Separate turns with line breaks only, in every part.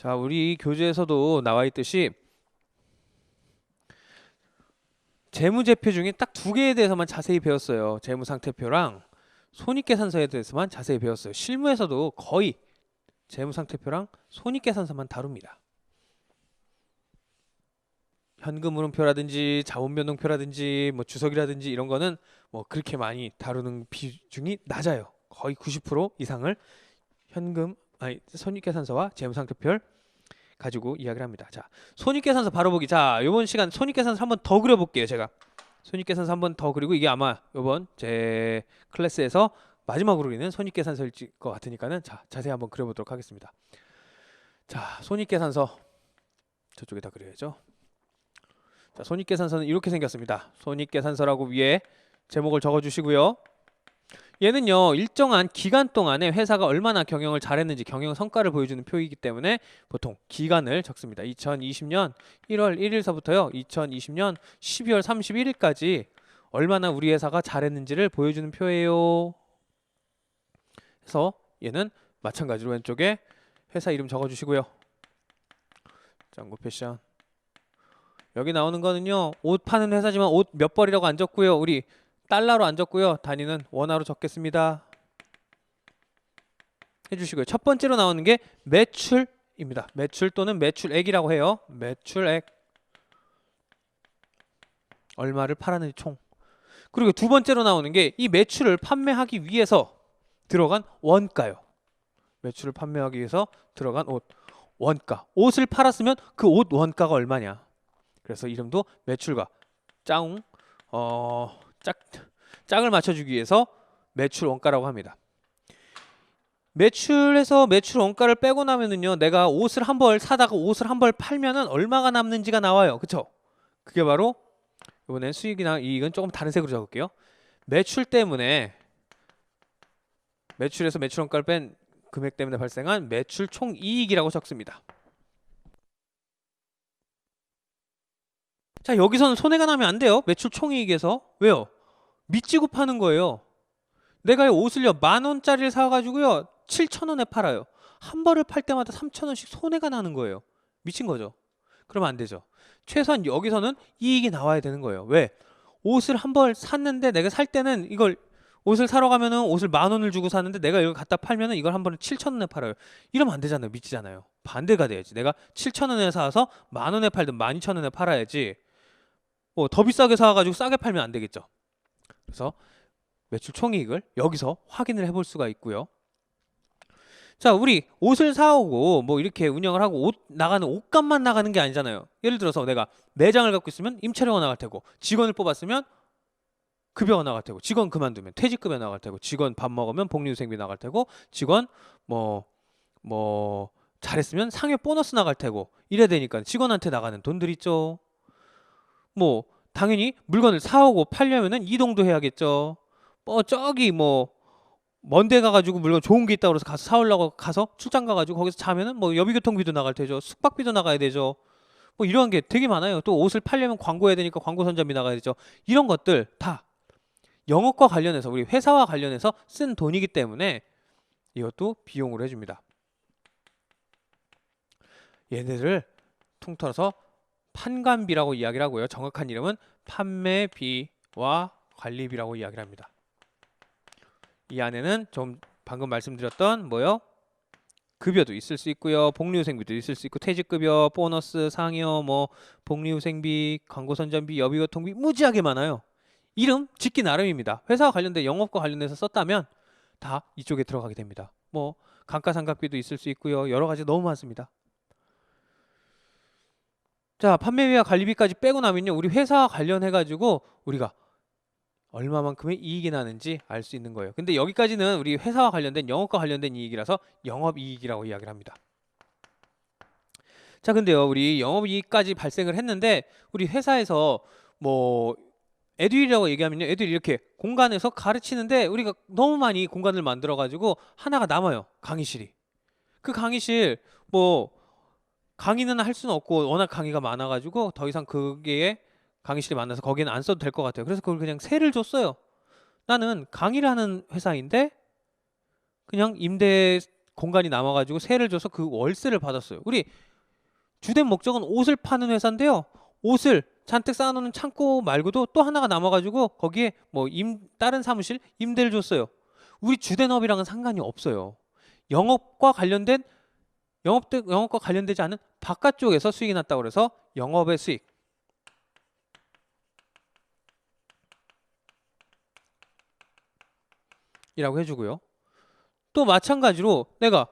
자, 우리 교재에서도 나와 있듯이 재무제표 중에 딱 두 개에 대해서만 자세히 배웠어요. 재무상태표랑 손익계산서에 대해서만 자세히 배웠어요. 실무에서도 거의 재무상태표랑 손익계산서만 다룹니다. 현금흐름표라든지 자본변동표라든지 뭐 주석이라든지 이런 거는 뭐 그렇게 많이 다루는 비중이 낮아요. 거의 90% 이상을 손익계산서와 재무상태표를 가지고 이야기를 합니다. 자, 손익계산서 바로 보기. 자, 이번 시간 손익계산서 한번 더 그려볼게요. 제가 손익계산서 한번 더 그리고 이게 아마 이번 제 클래스에서 마지막으로 그리는 손익계산서일 것 같으니까는 자, 자세히 한번 그려보도록 하겠습니다. 자, 손익계산서 저쪽에다 그려야죠. 자, 손익계산서는 이렇게 생겼습니다. 손익계산서라고 위에 제목을 적어주시고요. 얘는요, 일정한 기간 동안에 회사가 얼마나 경영을 잘했는지 경영 성과를 보여주는 표이기 때문에 보통 기간을 적습니다. 2020년 1월 1일서부터요 2020년 12월 31일까지 얼마나 우리 회사가 잘했는지를 보여주는 표예요. 그래서 얘는 마찬가지로 왼쪽에 회사 이름 적어주시고요. 짱구 패션. 여기 나오는 거는요, 옷 파는 회사지만 옷 몇 벌이라고 안 적고요. 우리 달러로 안 적고요. 단위는 원화로 적겠습니다. 해주시고요. 첫 번째로 나오는 게 매출입니다. 매출 또는 매출액이라고 해요. 매출액. 얼마를 팔았는지 총. 그리고 두 번째로 나오는 게 이 매출을 판매하기 위해서 들어간 원가요. 매출을 판매하기 위해서 들어간 옷. 원가. 옷을 팔았으면 그 옷 원가가 얼마냐. 그래서 이름도 매출과 짝을 맞춰주기 위해서 매출 원가라고 합니다. 매출에서 매출 원가를 빼고 나면은요, 내가 옷을 한 벌 사다가 옷을 한 벌 팔면은 얼마가 남는지가 나와요. 그쵸? 그게 바로 이번엔 수익이나 이익은 조금 다른 색으로 적을게요. 매출 때문에 매출에서 매출 원가를 뺀 금액 때문에 발생한 매출 총이익이라고 적습니다. 자, 여기서는 손해가 나면 안 돼요. 매출 총이익에서. 왜요? 밑지고 파는 거예요. 내가 옷을요 10,000원짜리를 사가지고요 7,000원에 팔아요. 한 벌을 팔 때마다 3,000원씩 손해가 나는 거예요. 미친 거죠. 그러면 안 되죠. 최소한 여기서는 이익이 나와야 되는 거예요. 왜? 옷을 한 벌 샀는데 내가 살 때는 이걸 옷을 사러 가면은 옷을 10,000원을 주고 사는데 내가 이걸 갖다 팔면은 이걸 한 번에 7,000원에 팔아요. 이러면 안 되잖아요. 미치잖아요. 반대가 돼야지. 내가 7,000원에 사서 10,000원에 팔든 12,000원에 팔아야지. 뭐 더 비싸게 사가지고 싸게 팔면 안 되겠죠. 그래서 매출 총이익을 여기서 확인을 해볼 수가 있고요. 자, 우리 옷을 사오고 뭐 이렇게 운영을 하고 옷 나가는 옷값만 나가는 게 아니잖아요. 예를 들어서 내가 매장을 갖고 있으면 임차료가 나갈 테고, 직원을 뽑았으면 급여가 나갈 테고, 직원 그만두면 퇴직급여 나갈 테고, 직원 밥 먹으면 복리후생비 나갈 테고, 직원 뭐 잘했으면 상여 보너스 나갈 테고, 이래야 되니까 직원한테 나가는 돈들 있죠. 뭐 당연히 물건을 사오고 팔려면은 이동도 해야겠죠. 저기 먼데 가가지고 물건 좋은 게 있다고 그래서 가서 사오려고 가서 출장 가가지고 거기서 자면은 뭐 여비교통비도 나갈 테죠. 숙박비도 나가야 되죠. 뭐 이러한 게 되게 많아요. 또 옷을 팔려면 광고해야 되니까 광고 선전비 나가야 되죠. 이런 것들 다 영업과 관련해서 우리 회사와 관련해서 쓴 돈이기 때문에 이것도 비용으로 해줍니다. 얘네를 통틀어서 판관비라고 이야기를 하고요. 정확한 이름은 판매비와 관리비라고 이야기를 합니다. 이 안에는 좀 방금 말씀드렸던 급여도 있을 수 있고요. 복리후생비도 있을 수 있고, 퇴직급여, 보너스, 상여, 복리후생비, 광고선전비, 여비교통비 무지하게 많아요. 이름 짓기 나름입니다. 회사와 관련된 영업과 관련해서 썼다면 다 이쪽에 들어가게 됩니다. 감가상각비도 있을 수 있고요. 여러 가지 너무 많습니다. 자, 판매비와 관리비까지 빼고 나면요, 우리 회사와 관련해 가지고 우리가 얼마만큼의 이익이 나는지 알 수 있는 거예요. 근데 여기까지는 우리 회사와 관련된 영업과 관련된 이익이라서 영업이익이라고 이야기를 합니다. 자, 근데요, 우리 영업이익까지 발생을 했는데 우리 회사에서 애들이라고 얘기하면요, 애들이 이렇게 공간에서 가르치는데 우리가 너무 많이 공간을 만들어 가지고 하나가 남아요. 강의실이. 그 강의실 강의는 할 수는 없고 워낙 강의가 많아 가지고 더 이상 그게 강의실이 많아서 거기는 안 써도 될 것 같아요. 그래서 그걸 그냥 세를 줬어요. 나는 강의를 하는 회사인데 그냥 임대 공간이 남아가지고 세를 줘서 그 월세를 받았어요. 우리 주된 목적은 옷을 파는 회사인데요. 옷을 잔뜩 쌓아놓는 창고 말고도 또 하나가 남아가지고 거기에 뭐 다른 사무실 임대를 줬어요. 우리 주된 업이랑은 상관이 없어요. 영업과 관련된 영업과 관련되지 않은 바깥쪽에서 수익이 났다고 그래서 영업의 수익. 이라고 해주고요. 또 마찬가지로 내가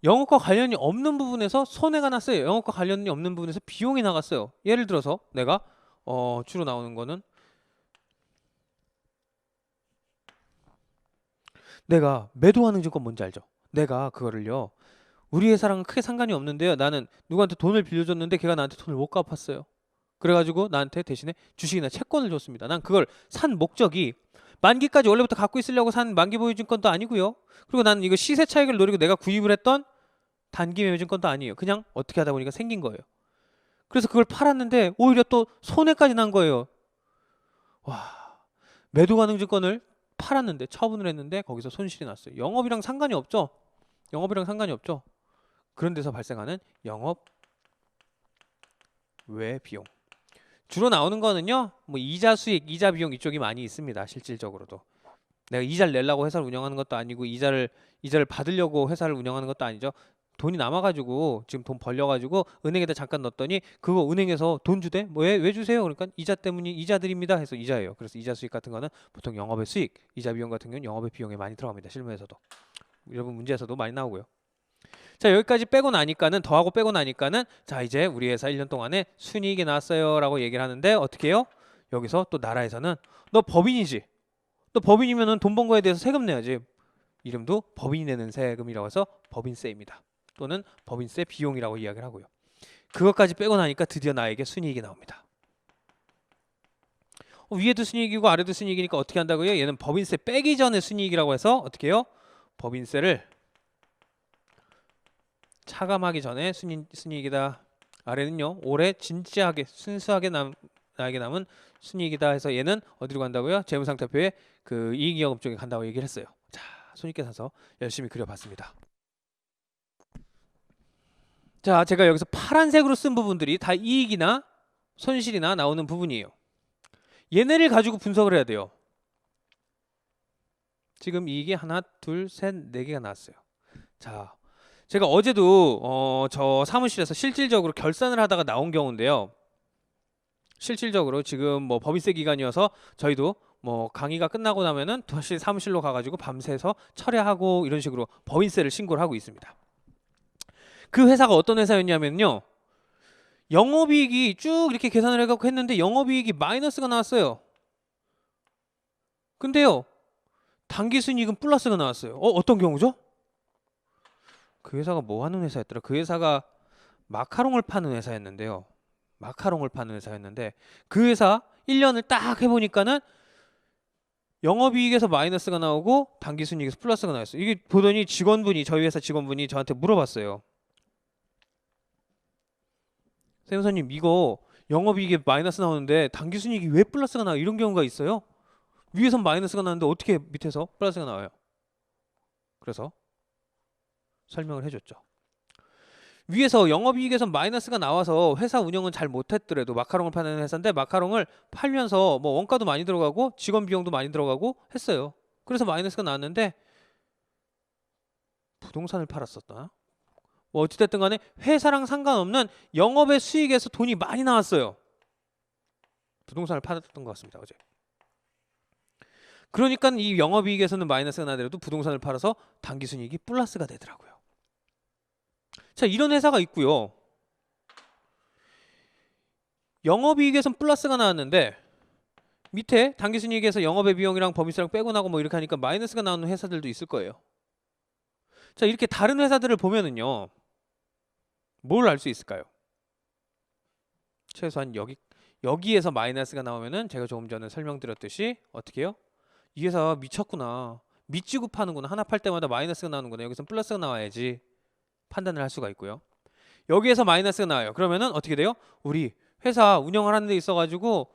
영업과 관련이 없는 부분에서 손해가 났어요. 영업과 관련이 없는 부분에서 비용이 나갔어요. 예를 들어서 내가 주로 나오는 거는 내가 매도하는 증권 뭔지 알죠? 내가 그거를요. 우리 회사랑은 크게 상관이 없는데요. 나는 누구한테 돈을 빌려줬는데 걔가 나한테 돈을 못 갚았어요. 그래가지고 나한테 대신에 주식이나 채권을 줬습니다. 난 그걸 산 목적이 만기까지 원래부터 갖고 있으려고 산 만기 보유증권도 아니고요. 그리고 나는 이거 시세 차익을 노리고 내가 구입을 했던 단기 매매증권도 아니에요. 그냥 어떻게 하다 보니까 생긴 거예요. 그래서 그걸 팔았는데 오히려 또 손해까지 난 거예요. 와, 매도 가능 증권을 팔았는데 처분을 했는데 거기서 손실이 났어요. 영업이랑 상관이 없죠. 영업이랑 상관이 없죠. 그런 데서 발생하는 영업 외 비용. 주로 나오는 거는요. 뭐 이자 수익, 이자 비용 이쪽이 많이 있습니다. 실질적으로도. 내가 이자를 내려고 회사를 운영하는 것도 아니고 이자를 받으려고 회사를 운영하는 것도 아니죠. 돈이 남아가지고 지금 돈 벌려가지고 은행에다 잠깐 넣었더니 그거 은행에서 돈 주대? 뭐 왜 주세요? 그러니까 이자 때문이 이자 드립니다 해서 이자예요. 그래서 이자 수익 같은 거는 보통 영업의 수익, 이자 비용 같은 경우는 영업의 비용에 많이 들어갑니다. 실무에서도. 여러분 문제에서도 많이 나오고요. 자, 여기까지 빼고 나니까는 더하고 빼고 나니까는 자, 이제 우리 회사 1년 동안에 순이익이 나왔어요 라고 얘기를 하는데 어떻게 해요? 여기서 또 나라에서는 너 법인이지? 너 법인이면은 돈 번 거에 대해서 세금 내야지. 이름도 법인이 내는 세금이라고 해서 법인세입니다. 또는 법인세 비용이라고 이야기를 하고요. 그것까지 빼고 나니까 드디어 나에게 순이익이 나옵니다. 위에도 순이익이고 아래도 순이익이니까 어떻게 한다고요? 얘는 법인세 빼기 전에 순이익이라고 해서 어떻게 해요? 법인세를 차감하기 전에 순이익이다. 아래는요. 올해 진지하게 순수하게 나에게 남은 순이익이다 해서 얘는 어디로 간다고요? 재무상태표에 그 이익이익업 쪽에 간다고 얘기를 했어요. 자, 손익계산서 열심히 그려봤습니다. 자, 제가 여기서 파란색으로 쓴 부분들이 다 이익이나 손실이나 나오는 부분이에요. 얘네를 가지고 분석을 해야 돼요. 지금 이익이 하나, 둘, 셋, 네 개가 나왔어요. 자, 제가 어제도 저 사무실에서 실질적으로 결산을 하다가 나온 경우인데요. 실질적으로 지금 뭐 법인세 기간이어서 저희도 뭐 강의가 끝나고 나면은 다시 사무실로 가가지고 밤새서 철회하고 이런 식으로 법인세를 신고를 하고 있습니다. 그 회사가 어떤 회사였냐면요. 영업이익이 쭉 이렇게 계산을 해갖고 했는데 영업이익이 마이너스가 나왔어요. 근데요. 당기순이익은 플러스가 나왔어요. 어떤 경우죠? 그 회사가 뭐 하는 회사였더라? 그 회사가 마카롱을 파는 회사였는데요. 마카롱을 파는 회사였는데 그 회사 1년을 딱 해보니까는 영업이익에서 마이너스가 나오고 당기순이익에서 플러스가 나왔어요. 이게 보더니 저희 회사 직원분이 저한테 물어봤어요. 세무사님 이거 영업이익에 마이너스 나오는데 당기순이익이 왜 플러스가 나와요? 이런 경우가 있어요. 위에선 마이너스가 나는데 어떻게 밑에서 플러스가 나와요? 그래서 설명을 해줬죠. 위에서 영업이익에서 마이너스가 나와서 회사 운영은 잘 못했더라도 마카롱을 파는 회사인데 마카롱을 팔면서 뭐 원가도 많이 들어가고 직원 비용도 많이 들어가고 했어요. 그래서 마이너스가 나왔는데 부동산을 팔았었나? 뭐 어찌됐든 간에 회사랑 상관없는 영업의 수익에서 돈이 많이 나왔어요. 부동산을 팔았던 것 같습니다. 어제. 그러니까 이 영업이익에서는 마이너스가 나더라도 부동산을 팔아서 당기순이익이 플러스가 되더라고요. 자, 이런 회사가 있고요. 영업이익에선 플러스가 나왔는데 밑에 당기순이익에서 영업의 비용이랑 법인세랑 빼고 나고 뭐 이렇게 하니까 마이너스가 나오는 회사들도 있을 거예요. 자, 이렇게 다른 회사들을 보면은요. 뭘 알 수 있을까요? 최소한 여기에서 마이너스가 나오면은 제가 조금 전에 설명드렸듯이 어떻게 해요? 이 회사 미쳤구나. 미치고 파는구나. 하나 팔 때마다 마이너스가 나오는구나. 여기서 플러스가 나와야지 판단을 할 수가 있고요. 여기에서 마이너스가 나와요. 그러면은 어떻게 돼요? 우리 회사 운영을 하는 데 있어가지고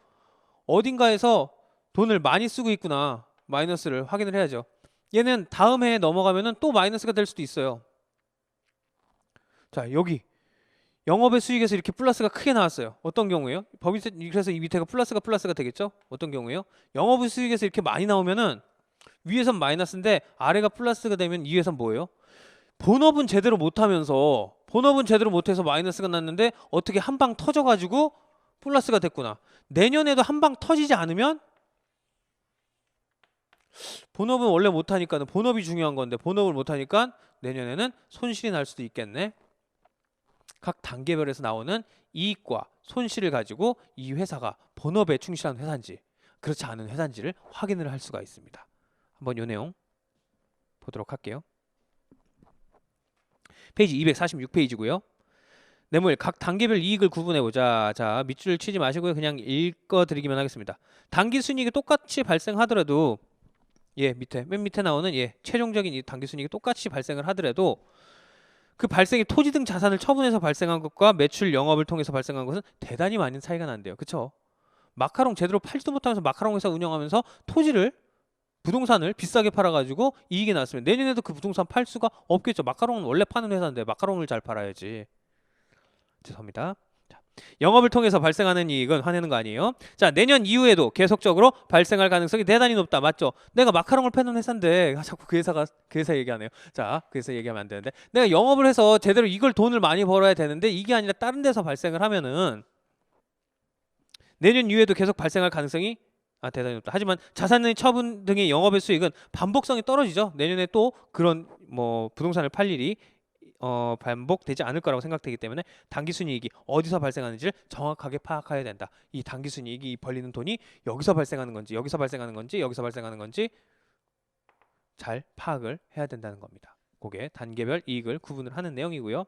어딘가에서 돈을 많이 쓰고 있구나. 마이너스를 확인을 해야죠. 얘는 다음 해에 넘어가면은 또 마이너스가 될 수도 있어요. 자, 여기 영업의 수익에서 이렇게 플러스가 크게 나왔어요. 어떤 경우에요? 법인세 그래서 이 밑에가 플러스가 되겠죠? 어떤 경우에요? 영업의 수익에서 이렇게 많이 나오면은 위에선 마이너스인데 아래가 플러스가 되면 위에선 뭐예요? 본업은 제대로 못해서 마이너스가 났는데 어떻게 한 방 터져가지고 플러스가 됐구나. 내년에도 한 방 터지지 않으면 본업은 원래 못하니까는 본업이 중요한 건데 본업을 못하니까 내년에는 손실이 날 수도 있겠네. 각 단계별에서 나오는 이익과 손실을 가지고 이 회사가 본업에 충실한 회사인지 그렇지 않은 회사인지를 확인을 할 수가 있습니다. 한번 요 내용 보도록 할게요. 페이지 246페이지고요. 뇌물 각 단계별 이익을 구분해보자. 자, 밑줄 치지 마시고요. 그냥 읽어드리기만 하겠습니다. 단기 순이익이 똑같이 발생하더라도 맨 밑에 나오는 최종적인 이 단기 순이익이 똑같이 발생을 하더라도 그 발생이 토지 등 자산을 처분해서 발생한 것과 매출 영업을 통해서 발생한 것은 대단히 많은 차이가 난대요. 그쵸? 마카롱 제대로 팔지도 못하면서 마카롱 회사 운영하면서 부동산을 비싸게 팔아가지고 이익이 났으면 내년에도 그 부동산 팔 수가 없겠죠. 마카롱은 원래 파는 회사인데 마카롱을 잘 팔아야지. 죄송합니다. 자, 영업을 통해서 발생하는 이익은 화내는 거 아니에요. 자, 내년 이후에도 계속적으로 발생할 가능성이 대단히 높다. 맞죠? 내가 마카롱을 파는 회사인데 자꾸 그 회사 얘기하네요. 자, 그 회사 얘기하면 안 되는데 내가 영업을 해서 제대로 이걸 돈을 많이 벌어야 되는데 이게 아니라 다른 데서 발생을 하면은 내년 이후에도 계속 발생할 가능성이 대단히 높다. 하지만 자산의 처분 등의 영업의 수익은 반복성이 떨어지죠. 내년에 또 그런 부동산을 팔 일이 반복되지 않을 거라고 생각되기 때문에 단기순이익이 어디서 발생하는지를 정확하게 파악해야 된다. 이 단기순이익이 벌리는 돈이 여기서 발생하는 건지 여기서 발생하는 건지 잘 파악을 해야 된다는 겁니다. 그게 단계별 이익을 구분을 하는 내용이고요.